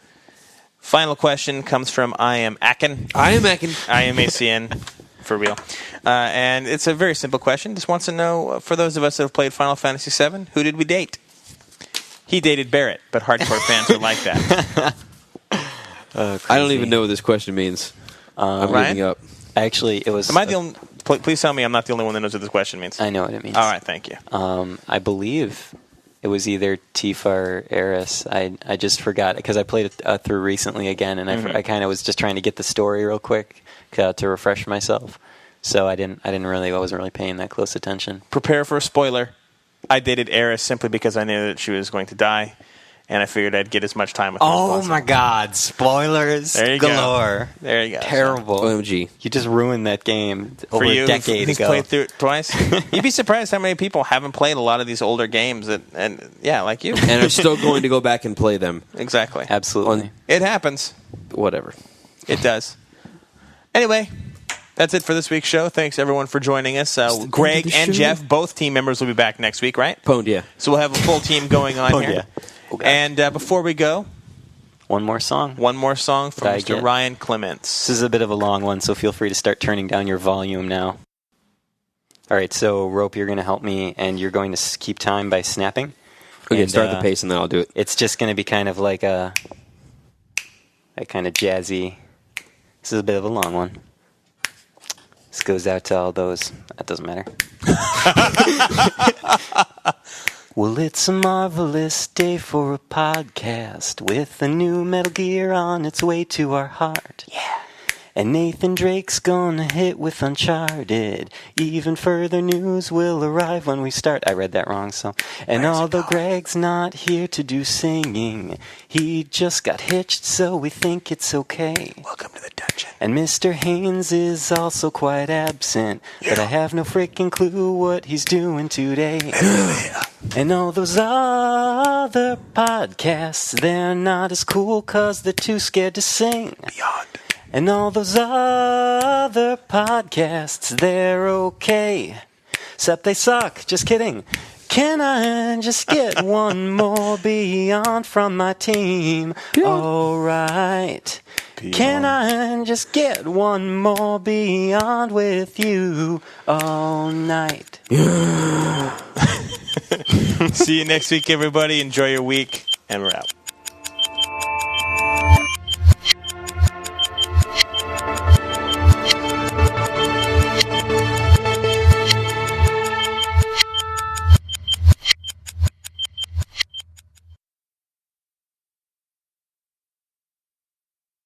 Final question comes from I am Akin. I am Akin. I am ACN. For real. And it's a very simple question. Just wants to know, for those of us that have played Final Fantasy VII, who did we date? He dated Barrett, but hardcore fans are like that. I don't even know what this question means. I'm giving up. Actually, it was... Am I the only... Please tell me I'm not the only one that knows what this question means. I know what it means. All right, thank you. I believe it was either Tifa or Eris. I just forgot, because I played it through recently again, and I kind of was just trying to get the story real quick to refresh myself. So I wasn't really paying that close attention. Prepare for a spoiler. I dated Eris simply because I knew that she was going to die, and I figured I'd get as much time with her as possible. Oh my God! Spoilers galore. There you go. Terrible. OMG. You just ruined that game over a decade ago. Played through it twice. You'd be surprised how many people haven't played a lot of these older games like you. And are still going to go back and play them. Exactly. Absolutely. It happens. Whatever. It does. Anyway, that's it for this week's show. Thanks, everyone, for joining us. Greg and Jeff, both team members, will be back next week, right? Pwned, yeah. So we'll have a full team going on here. Yeah. Okay. And before we go, one more song from Mr. Ryan Clements. This is a bit of a long one, so feel free to start turning down your volume now. All right, so Rope, you're going to help me, and you're going to keep time by snapping. Okay, and, start the pace, and then I'll do it. It's just going to be kind of like a kind of jazzy. This is a bit of a long one. This goes out to all those. That doesn't matter. Well, it's a marvelous day for a podcast with a new Metal Gear on its way to our heart. Yeah. And Nathan Drake's gonna hit with Uncharted. Even further news will arrive when we start. I read that wrong, so. And although Greg's not here to do singing, he just got hitched, so we think it's okay. Welcome to the dungeon. And Mr. Haynes is also quite absent, but I have no freaking clue what he's doing today. And all those other podcasts, they're not as cool 'cause they're too scared to sing. Beyond. And all those other podcasts, they're okay. Except they suck. Just kidding. Can I just get one more Beyond from my team? All right. Can I just get one more Beyond with you all night? See you next week, everybody. Enjoy your week, and we're out.